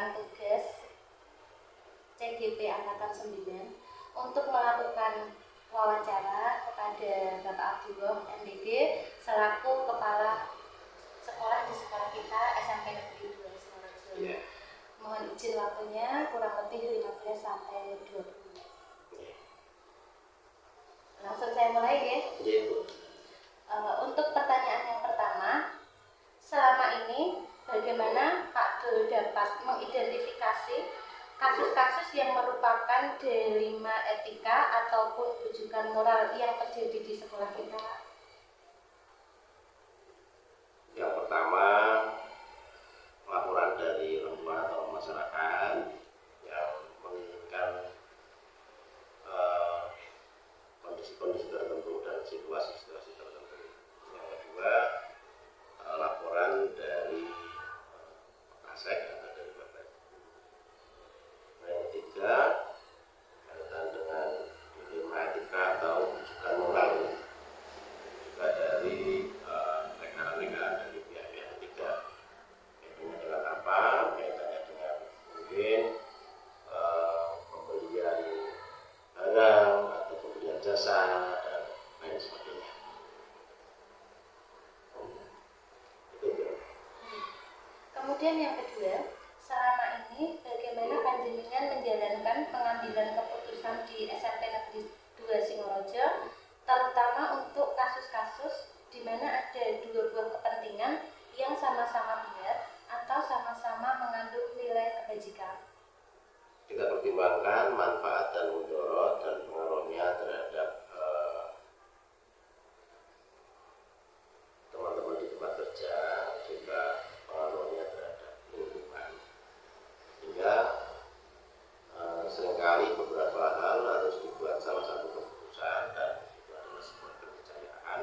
mendapatkan tugas CGP Angkatan 9 untuk melakukan wawancara kepada Bapak Abdullah MDG selaku Kepala Sekolah di sekolah kita SMP Negeri 2 Singaraja. Mohon izin waktunya kurang lebih 15 sampai 20 menit. Langsung saya mulai ya. Untuk pertanyaan yang pertama, selama ini bagaimana Pak Dul dapat mengidentifikasi kasus-kasus yang merupakan delima etika ataupun rujukan moral yang terjadi di sekolah kita? Yang pertama, laporan dari orang tua atau masyarakat yang menginginkan kondisi-kondisi tertentu dan situasi-situasi tertentu. Yang kedua, laporan dari Kapolsek atau dari Bapak Ibu. Yang ketiga, kaitan dengan dilema etika atau rujukan moral juga dari rekan-rekan dari pihak-pihak ketiga. Kaitannya dengan apa? Kaitannya dengan mungkin pembelian barang atau pembelian jasa dan lain sebagainya. Kemudian yang kedua, selama ini bagaimana panjenengan menjalankan pengambilan keputusan di SMP Negeri 2 Singaraja, terutama untuk kasus-kasus di mana ada dua buah kepentingan yang sama-sama benar atau sama-sama mengandung nilai kebajikan? Kita pertimbangkan manfaat dan mudarat dan pengaruhnya terhadap teman-teman di tempat kerja, juga pengaruhnya terhadap lingkungan. Hingga seringkali beberapa hal harus dibuat salah satu keputusan dan itu adalah sebuah keniscayaan.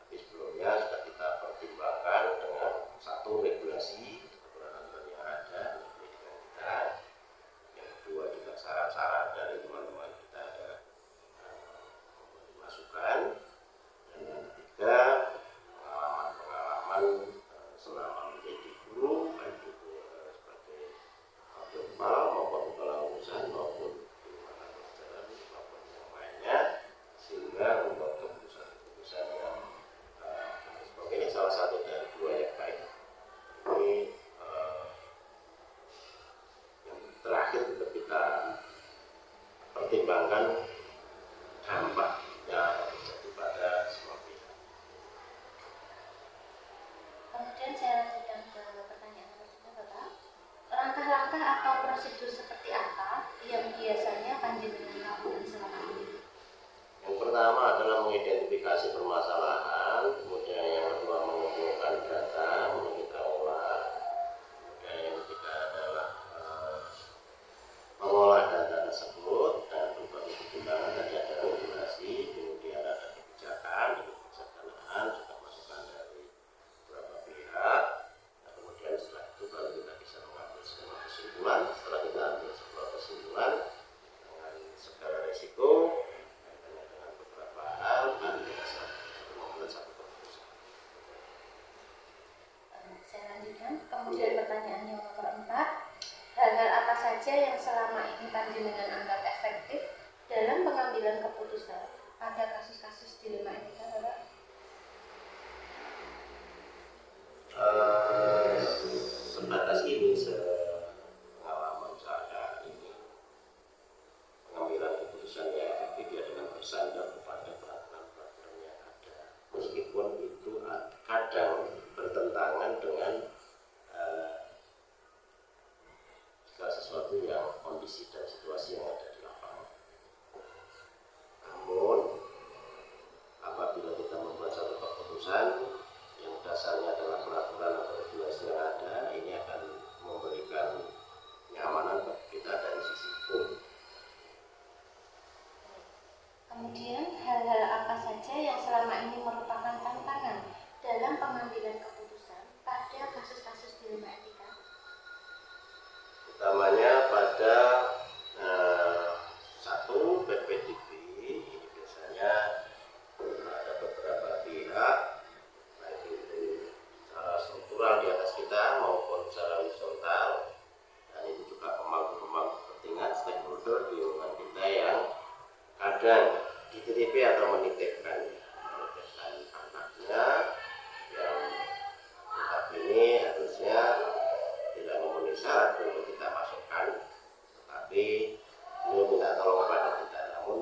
Tapi sebelumnya sudah kita pertimbangkan dengan satu regulasi aturan-aturan yang ada di pendidikan kita. Yang kedua juga saran-saran dari teman-teman kita ada masukan. Dan yang ketiga, pengalaman selama menjadi guru, baik itu sebagai kepala maupun kepala urusan maupun di mana pelajaran maupun yang lainnya, sehingga untuk keputusan-keputusan yang sebagai ini salah satu dari dua yang baik. Ini yang terakhir juga kita pertimbangkan dampak yang terjadi pada semua pihak. Kemudian saya lanjutkan ke pertanyaan berikutnya, Bapak. Langkah-langkah atau prosedur seperti apa yang biasanya panjenengan lakukan selama ini? Yang pertama adalah mengidentifikasi permasalahan, kemudian yang kedua mengumpulkan data, kita olah, kemudian yang ketiga adalah mengolah data tersebut dan berbagai pertimbangan tadi ada regulasi, kemudian ada kebijakan, kebijaksanaan, juga masukan dari beberapa pihak. Nah, kemudian setelah itu baru kita bisa mengambil sebuah kesimpulan. Setelah kita ambil sebuah kesimpulan dengan segala risiko, kaitannya dengan beberapa hal, baru kita membuat satu keputusan. Saya lanjutkan. Kemudian pertanyaan yang nomor 4, hal-hal apa saja yang selama ini panjenengan anggap efektif dalam pengambilan keputusan pada kasus-kasus dilema etika, Bapak? Sebatas ini pengalaman saya ini pengambilan keputusan yang efektif ya dengan bersandar kepada peraturan-peraturan yang ada, meskipun itu kadang bertentangan dengan segala sesuatu yang kondisi dan situasi yang ada di lapangan. Namun apabila kita membuat satu keputusan yang dasarnya adalah peraturan atau regulasi yang ada, ini akan memberikan kenyamanan bagi kita dari sisi hukum. Kemudian hal-hal apa saja yang selama ini merupakan tantangan dalam pengambilan keputusan pada kasus-kasus dilema etika? Utamanya pada satu PPDB, ini biasanya ada beberapa pihak, baik itu secara struktural di atas kita maupun secara horizontal, kadang dititipi atau menitipkan anaknya yang ini harusnya tidak memenuhi syarat untuk kita masukkan, tapi beliau minta tolong kepada kita. Namun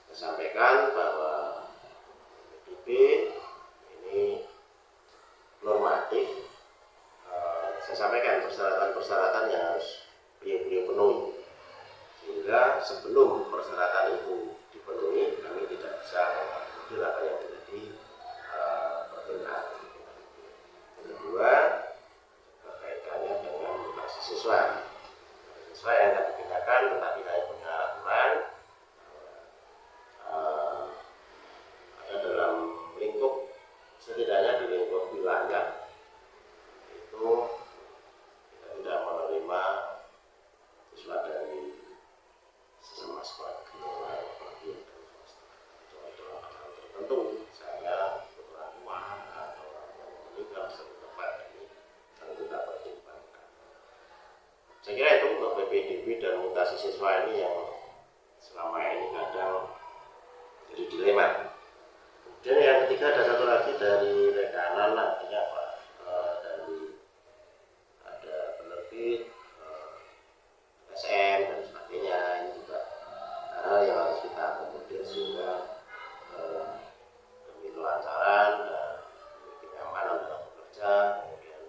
saya sampaikan bahwa PDB ini normatif. Saya sampaikan persyaratan-persyaratan yang harus beliau penuhi, sehingga sebelum persyaratan itu dipenuhi kami tidak bisa mengambil apa yang menjadi permintaan. Kedua, berkaitannya dengan mutasi siswa yang akan dipindahkan tetapi hanya punya aturan ada dalam lingkup, setidaknya di lingkup wilayah itu kita tidak menerima siswa dari sesama sekolah apalagi yang dari swasta, kecuali dalam hal tertentu, misalnya kebutuhan uang atau orang yang meninggal satu tempat, ini harus kita pertimbangkan. Saya kira itu untuk PPDB dan mutasi siswa ini yang selama ini kadang jadi dilema. Kemudian yang ketiga ada satu lagi dari rekanan, artinya apa? Dari ada penerbit, SM dan sebagainya, ini juga hal yang harus kita akomodir sehingga demi kelancaran dan demi kenyamanan dalam bekerja, kemudian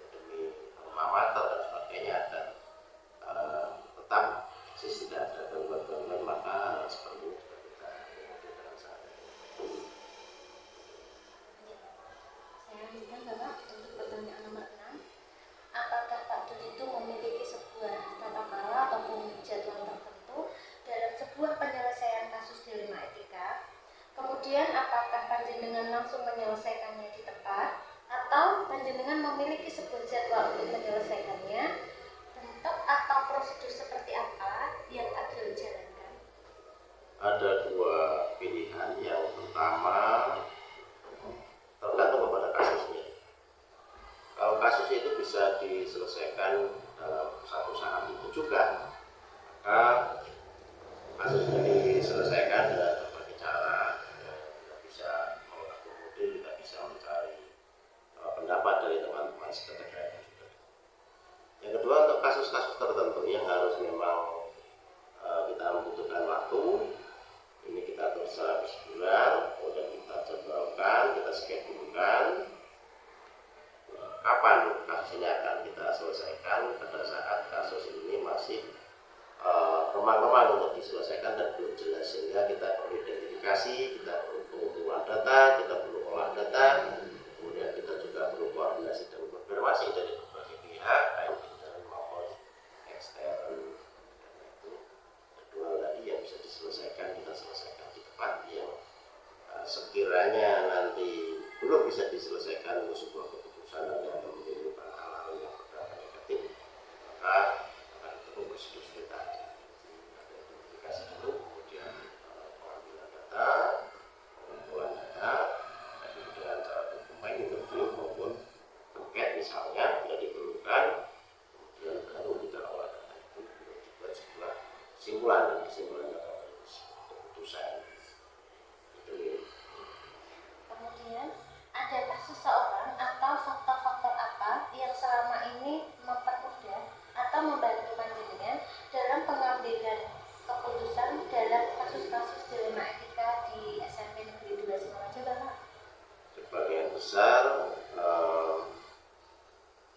demi alma mater dan sebagainya, dan tetap sisi tidak ada gangguan-gangguan, maka seperti ini juga kita akomodir dengan sangat. Saya lanjutkan Bapak untuk pertanyaan nomor 6. Apakah Pak Dul itu memiliki sebuah tata cara ataupun jadwal tertentu dalam sebuah penyelesaian kasus dilema etika? Kemudian apakah panjenengan langsung menyelesaikannya di tempat atau panjenengan memiliki sebuah jadwal untuk menyelesaikannya? Bentuk atau prosedur seperti apa yang Pak Dul jalankan? Ada dua pilihan. Yang pertama tergantung kepada kasusnya. Kalau kasus itu bisa diselesaikan dalam satu saat itu juga, maka kasusnya diselesaikan dengan berbagai cara. Kita bisa mengakomodir, kita bisa mencari pendapat dari teman-teman sekretariat juga. Yang kedua, untuk kasus-kasus tertentu yang harus memang kita membutuhkan waktu, ini kita atur secara prosedural, kemudian kita jadwalkan, kita schedule-kan kapan kasus ini akan kita selesaikan. Pada saat kasus ini masih remang-remang untuk diselesaikan dan belum jelas, sehingga kita perlu identifikasi, kita perlu pengumpulan data, kita perlu olah data, kemudian kita juga perlu koordinasi dan konfirmasi dari berbagai pihak, baik intern maupun ekstern. Karena itu kedua tadi yang bisa diselesaikan kita selesaikan di tempat, yang sekiranya nanti belum bisa diselesaikan untuk sebuah keputusan yang menimbulkan hal-hal yang berdampak negatif, maka akan perlu prosedur tadi. Ada identifikasi dulu, kemudian pengambilan data, pengumpulan data, dan kemudian cara dokumen, interview maupun angket misalnya bila diperlukan, kemudian baru kita olah data itu dibuat sebuah kesimpulan, dan kesimpulannya akan keputusan. Kemudian, adakah seseorang atau faktor-faktor apa yang selama ini mempermudah atau membantu panjenengan dalam pengambilan keputusan dalam kasus-kasus dilema etika di SMP Negeri 2 Singaraja, Bapak? Sebagian besar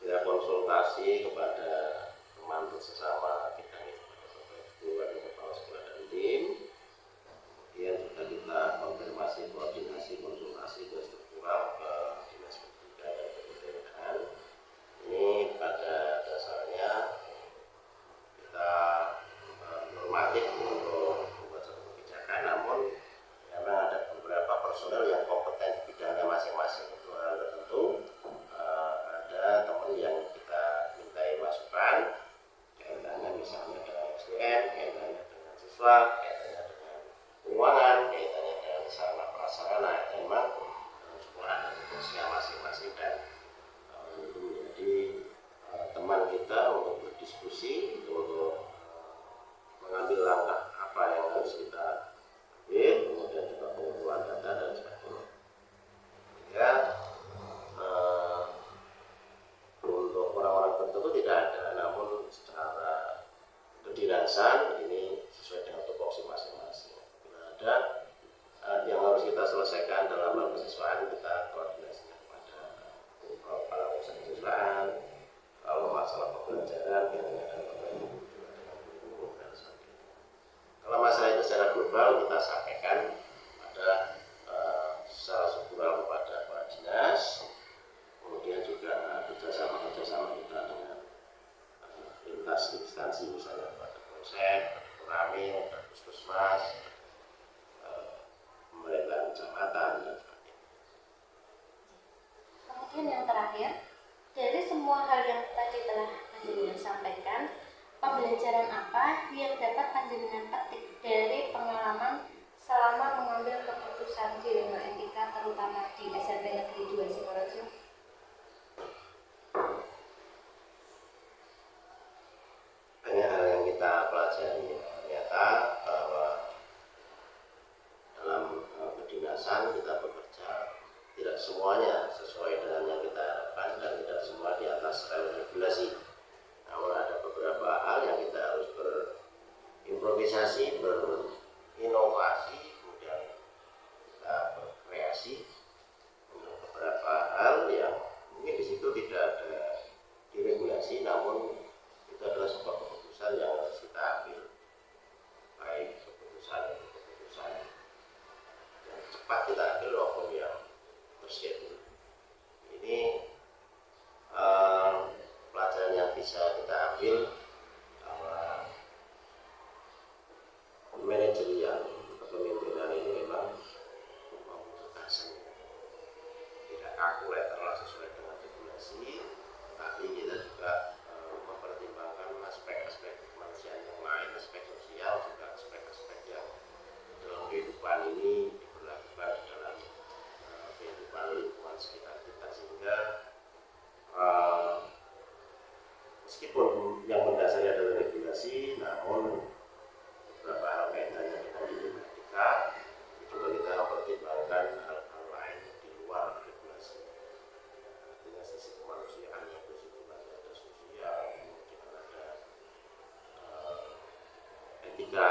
kita konsultasi kepada teman sesama kita, kepada Bapak Ibu, kepada kepala sekolah dan tim. Kemudian juga kita konfirmasi, koordinasi, konsultasi ke struktural, ke dinas pendidikan dan kebudayaan. Ini pada dasarnya kita normatif untuk membuat satu kebijakan, namun memang ada beberapa personel yang kompeten di bidangnya masing-masing. Untuk hal tertentu ada teman yang kita mintai masukan, yang semua hal yang tadi telah panjenengan sampaikan, pembelajaran apa yang dapat panjenengan petik dari pengalaman selama mengambil keputusan dilema etika terutama di SMP Negeri 2 Singorojo? Banyak hal yang kita pelajari, ternyata bahwa dalam kedinasan kita bekerja tidak semuanya sesuai dengan yang kita harapkan dan tidak semua di atas rel regulasi. Namun ada beberapa hal yang kita harus berimprovisasi, berinovasi, kemudian kita berkreasi untuk beberapa hal yang mungkin di situ tidak ada diregulasi, namun itu adalah sebuah keputusan yang harus kita ambil, baik keputusan yang cepat kita ambil maupun yang terschedule. Ini pelajaran yang bisa kita ambil bahwa manajerial kepemimpinan ini memang membutuhkan seni, tidak kaku letteral sesuai dengan regulasi, tapi kita juga mempertimbangkan aspek-aspek kemanusiaan yang lain, aspek sosial, juga aspek-aspek yang dalam kehidupan ini diberlakukan dalam kehidupan lingkungan sekitar kita, sehingga meskipun yang mendasarnya adalah regulasi, namun beberapa hal kaitannya dengan etika juga kita mempertimbangkan hal-hal lain di luar regulasi. Artinya sisi kemanusiaan yang bersifat ada sosial, kemudian ada etika,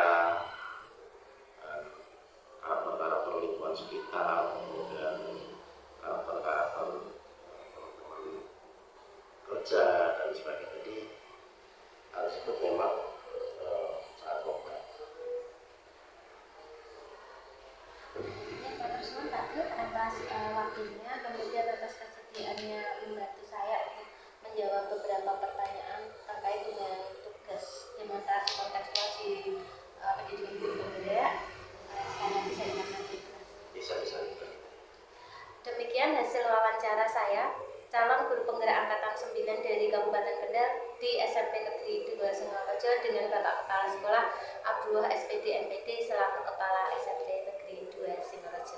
karakter lingkungan sekitar, kemudian karakter teman-teman kerja dan sebagainya. Jadi hal tersebut memang sangat kompleks. Teman-teman atas waktunya, kemudian atas kesediaannya membantu saya untuk menjawab beberapa pertanyaan terkait dengan tugas demonstrasi kontekstual di pendidikan guru pemberdaya. Sekarang bisa dikatakan Bisa. demikian hasil wawancara saya, calon guru penggerak angkatan 9 dari Kabupaten Kendal di SMP Negeri 2 Singorojo dengan Bapak Kepala Sekolah Abdullah SPD MPD selaku Kepala SMP Negeri 2 Singorojo.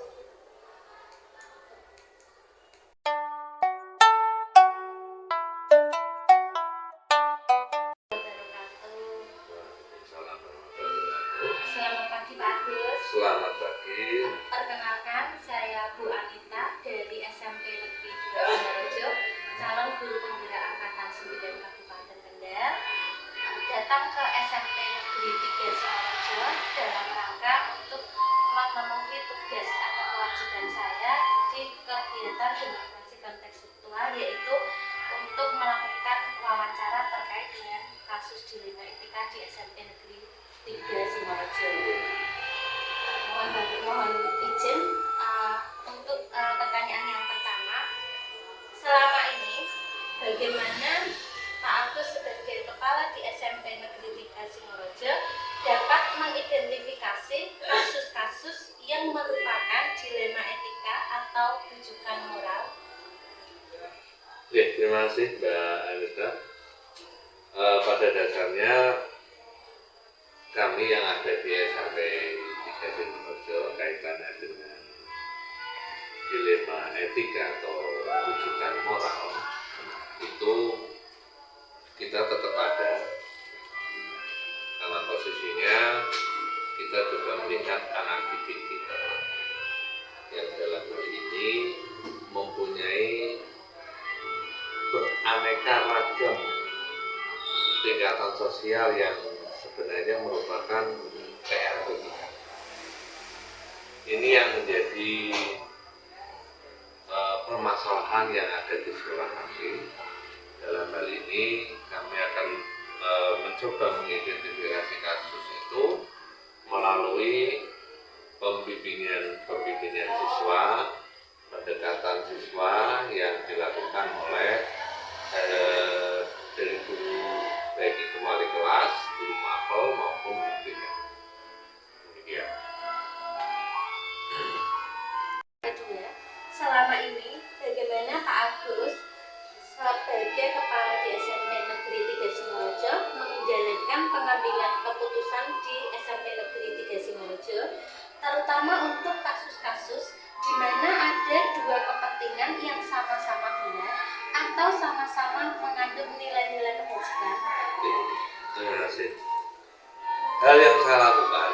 Selamat pagi Pak Agus. Selamat pagi. Perkenalkan, saya Bu Anita dari SMP Negeri 2 Singorojo, calon guru penggerak angkatan 9 Kabupaten Kendal, datang ke SMP Negeri 3 Singorojo dalam rangka untuk memenuhi tugas atau kewajiban saya di kegiatan demonstrasi kontekstual, yaitu untuk melakukan wawancara terkait dengan kasus dilema etika di SMP Negeri 3 Singorojo. Mohon izin untuk pertanyaan yang pertama. Selama ini bagaimana Pak Agus sebagai kepala di SMP Negeri 3 Singorojo dapat mengidentifikasi kasus-kasus yang merupakan dilema etika atau rujukan moral? Ya, terima kasih Mbak Anita. Pada dasarnya kami yang ada di SMP 3 Singorojo kaitannya dengan dilema etika atau rujukan moral itu kita tetap ada, karena posisinya kita juga melihat anak didik kita yang dalam hal ini mempunyai beraneka ragam tingkatan sosial yang sebenarnya merupakan PR bagi kita. Ini yang menjadi permasalahan yang ada di sekolah kami. Dalam hal ini kami akan mencoba mengidentifikasi kasus itu melalui pembimbingan siswa, pendekatan siswa yang dilakukan oleh dari guru, baik itu wali kelas, guru mapel maupun guru BK. Demikian. Kedua, selama ini bagaimana Pak Agus pengambilan keputusan di SMP Negeri 3 Singorojo, terutama untuk kasus-kasus di mana ada dua kepentingan yang sama-sama benar atau sama-sama mengandung nilai-nilai kebajikan. Terima kasih. Hal yang saya lakukan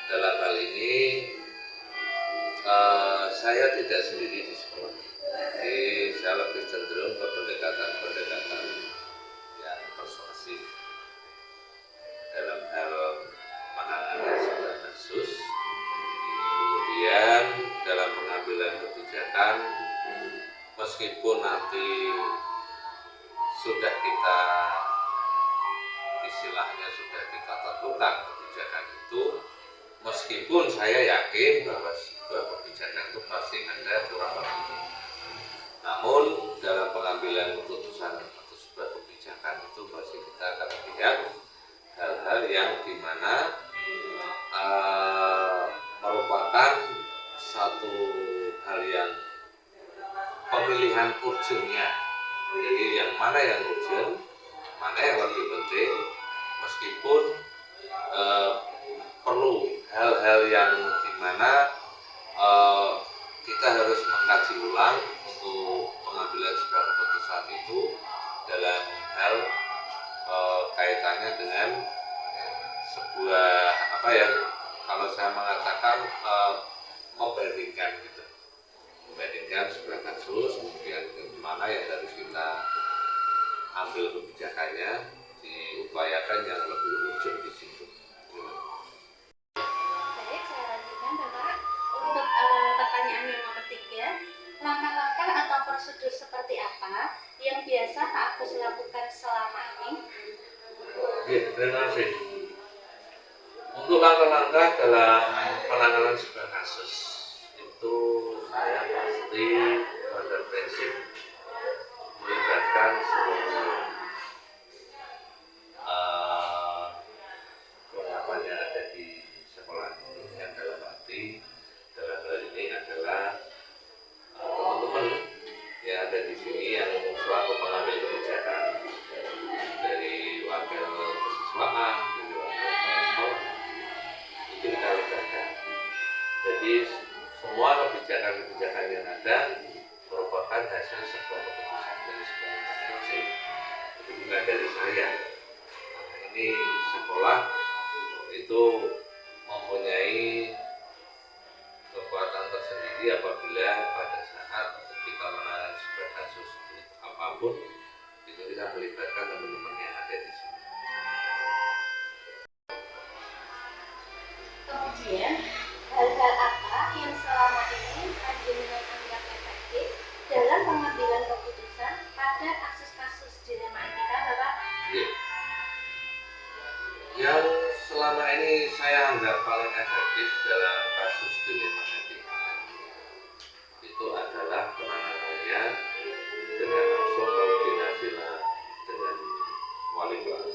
dalam hal ini, saya tidak sendiri di sekolah. Jadi saya lebih cenderung ke pendekatan-pendekatan yang persuasif dalam hal menangani sebuah kasus. Kemudian dalam pengambilan kebijakan, meskipun nanti sudah kita istilahnya sudah kita tentukan kebijakan itu, meskipun saya yakin bahwa sebuah kebijakan itu pasti ada kurang lebih, namun dalam pengambilan keputusan atau sebuah kebijakan itu pasti kita akan melihat hal-hal yang dimana merupakan satu hal yang pemilihan urgennya. Jadi yang mana yang urgen, mana yang lebih penting, meskipun perlu hal-hal yang dimana kita harus mengkaji ulang untuk pengambilan sebuah keputusan itu dalam hal kaitannya dengan sebuah kalau saya mengatakan membandingkan gitu, membandingkan sebuah kasus, kemudian mana yang harus kita ambil kebijakannya, diupayakan yang lebih urgen di situ. Baik, saya lanjutkan Bapak. Untuk pertanyaan yang nomor 3, langkah-langkah atau prosedur seperti apa yang biasa Pak Agus lakukan selama ini? Ya, terima kasih. Untuk langkah-langkah dalam penanganan sebuah kasus itu saya pasti pada prinsip melibatkan seluruh perlengkapan yang ada di sekolah ini, yang dalam arti dalam hal ini adalah teman-teman yang ada di sini yang selaku pengambil kebijakan, dari wakil kesiswaan, dari wakil kepala sekolah, itu kita libatkan. Jadi semua kebijakan-kebijakan yang ada merupakan hasil sebuah keputusan dari sebuah institusi, itu bukan dari saya. Ini sekolah itu mempunyai kekuatan tersendiri apabila pada saat kita menangani sebuah kasus apapun itu kita melibatkan teman-teman yang ada di sini. Kemudian, hal-hal apa yang selama ini Panjenengan anggap efektif dalam pengambilan keputusan pada kasus-kasus dilema etika, Bapak? Ya. Yang selama ini saya anggap paling efektif dalam kasus dilema etika itu adalah penanganannya dengan langsung koordinasi dengan wali kelas,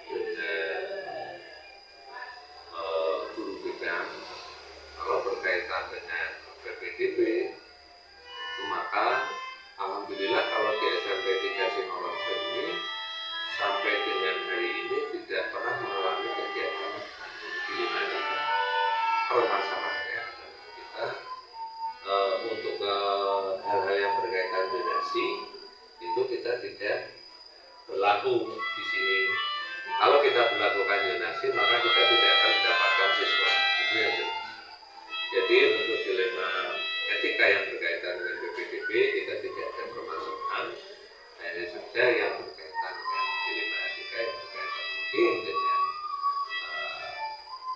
dengan guru bidang. Kalau berkaitan dengan PPDB itu maka alhamdulillah kalau di SMP 3 Singorojo ini sampai dengan hari ini tidak pernah mengalami kegiatan dilema etika. Permasalahannya kita untuk hal-hal yang berkaitan donasi itu kita tidak berlaku di sini. Kalau kita berlakukan donasi maka kita tidak akan mendapatkan siswa. Itu yang jelas. Jadi untuk dilema etika yang berkaitan dengan PPDB kita tidak ada permasalahan. Hanya saja yang berkaitan dengan dilema etika yang berkaitan mungkin dengan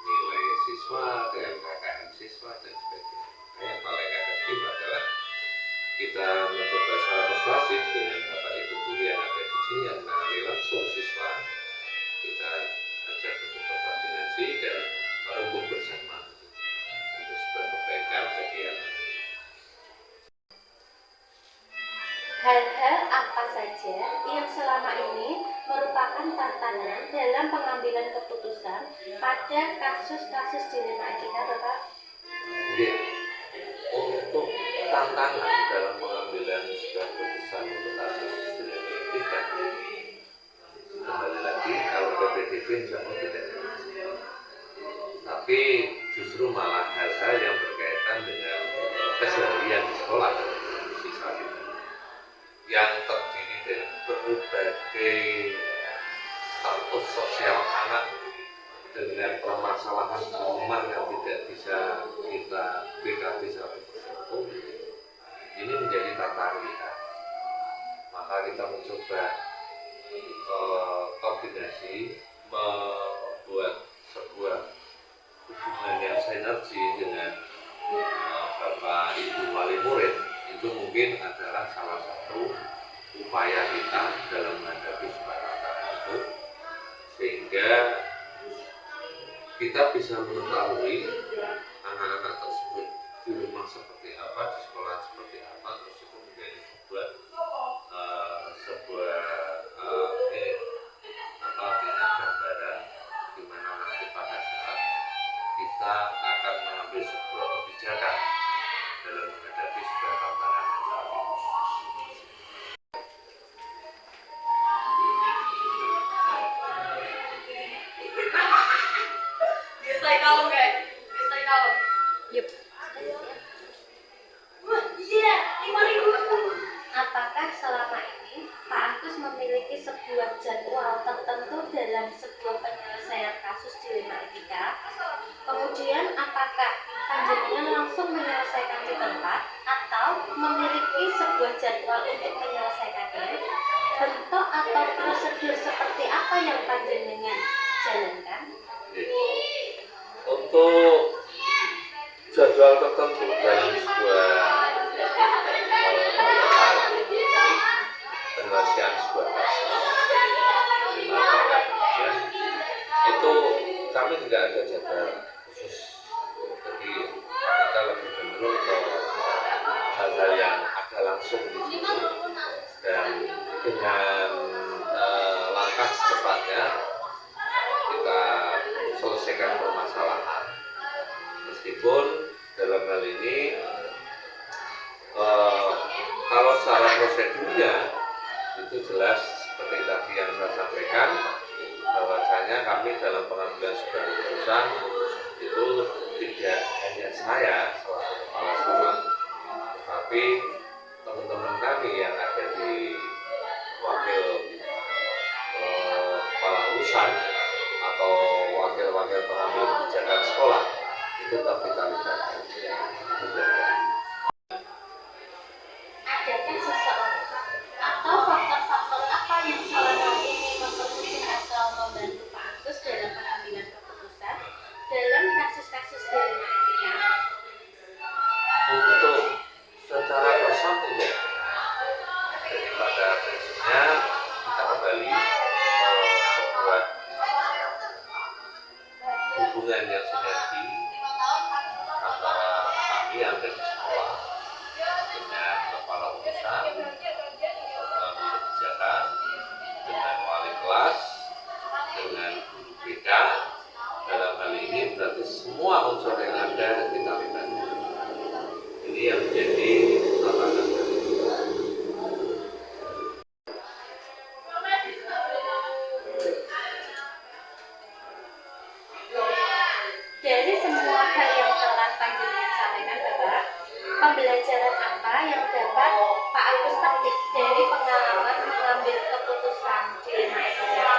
nilai siswa, dengan KKM siswa dan sebagainya. Yang paling efektif adalah kita mencoba secara persuasif dengan Bapak Ibu guru yang ada di sini yang menangani langsung siswa. Kita ajak untuk berkoordinasi dan merembuk bersama untuk sebuah kebaikan bagi anak. Hal-hal apa saja yang selama ini merupakan tantangan dalam pengambilan keputusan pada kasus-kasus dilema etika, Bapak? Ya, untuk tantangan dalam pengambilan sebuah keputusan untuk kasus dilema etika, kembali lagi kalau PPDB insya Allah tidak ada masalah. Tapi justru malah hal-hal yang berkaitan dengan keseharian di sekolah siswa kita yang terdiri dari berbagai status sosial anak dengan permasalahan rumah yang tidak bisa kita BKT 100%, ini menjadi tata lihat. Maka kita mencoba koordinasi membuat sebuah hubungan yang sinergi dengan Bapak Ibu wali murid. Itu mungkin adalah salah satu upaya kita dalam menghadapi sebuah tantangan itu, sehingga kita bisa mengetahui anak-anak tersebut di rumah seperti apa, di sekolah seperti apa, terus itu menjadi sebuah gambaran di mana nanti pada saat kita akan mengambil sebuah kebijakan dalam menghadapi sebuah tantangan yang saat ini. Stay kalem guys, stay kalem. Yup. Apakah selama ini Pak Agus memiliki sebuah jadwal tertentu dalam sebuah penyelesaian kasus dilema etika? Kemudian apakah panjenengan langsung menyelesaikan di tempat atau memiliki sebuah jadwal untuk menyelesaikannya? Bentuk atau prosedur seperti apa yang panjenengan jalankan? Untuk jadwal tertentu dalam sebuah penyelesaian sebuah kasus itu kami tidak ada jadwal khusus. Jadi kita lebih cenderung ke hal-hal yang ada langsung di situ, dan dengan langkah secepatnya kita selesaikan permasalahan. Meskipun dalam hal ini kalau secara prosedurnya itu jelas seperti tadi yang saya sampaikan, bahwasanya kami dalam pengambilan sebuah keputusan itu tidak hanya saya selaku kepala sekolah, tetapi teman-teman kami yang ada di wakil kepala urusan atau wakil-wakil pengambil kebijakan sekolah itu tetap kita libatkan. Adakah seseorang atau faktor-faktor apa yang selama ini mempermudah atau membantu Pak Agus dalam pengambilan keputusan dalam kasus-kasus dilema etika? Untuk secara person tidak, jadi pada prinsipnya kita kembali sebuah hubungan yang sinergi antara kami yang ada di sekolah dengan kepala urusan, pengambil kebijakan, dengan wali kelas, dengan guru BK. Dalam hal ini berarti semua unsur yang ada kita libatkan. Ini yang menjadi tantangan dari kita. Dari semua hal yang telah panjenengan sampaikan, Bapak, pembelajaran apa yang dapat Pak Agus petik dari pengalaman mengambil keputusan dilema etika?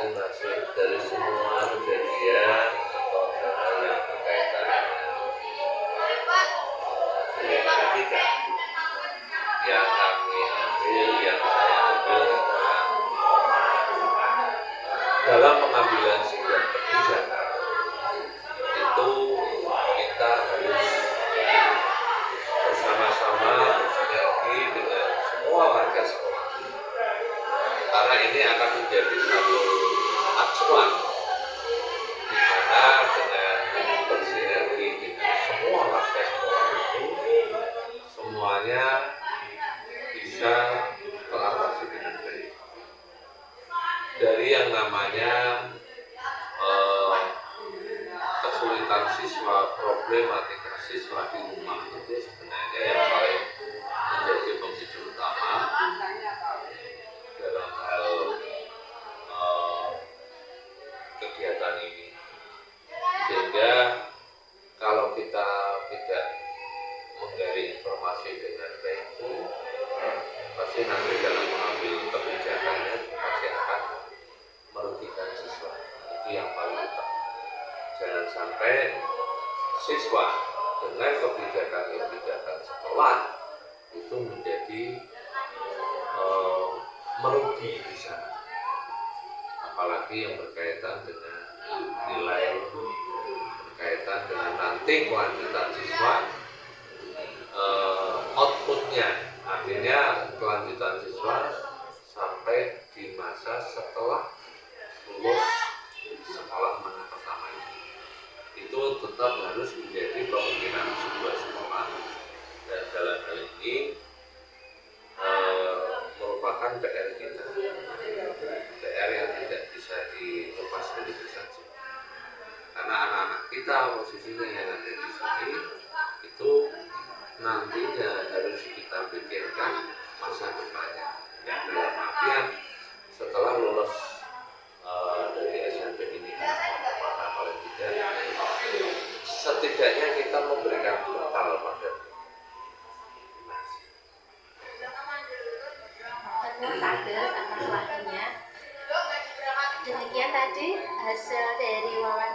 Termasuk dari semua kejadian atau hal yang berkaitan dengan etika yang kami ambil, yang saya ambil adalah dalam pengambilan sebuah kebijakan itu kita harus bersama-sama bersinergi dengan semua warga sekolah, karena ini akan menjadi satu acuan di mana dengan bersinergi dengan semua warga sekolah itu semuanya bisa teratasi dengan baik. Dari yang namanya kesulitan siswa, problematika siswa di rumah itu sebenarnya yang paling menjadi pemicu utama dalam hal pasti nanti dalam mengambil kebijakannya pasti akan merugikan siswa. Itu yang paling utama. Jangan sampai siswa dengan kebijakan sekolah itu menjadi merugi di sana. Apalagi yang berkaitan dengan nilai, berkaitan dengan nanti kelanjutan siswa, outputnya, akhirnya kelanjutan siswa sampai di masa setelah lulus sekolah menengah pertama itu tetap harus menjadi pemikiran sebuah sekolah, dan dalam hal ini merupakan PR kita, PR yang tidak bisa dilepas begitu saja, karena anak-anak kita posisinya yang ada di sini itu nantinya harus kita pikirkan masa depannya, yang dalam artian setelah lulus dari SMP ini maka paling tidak setidaknya kita memberikan bekal pada Kades atas waktunya. Demikian tadi hasil dari wawancara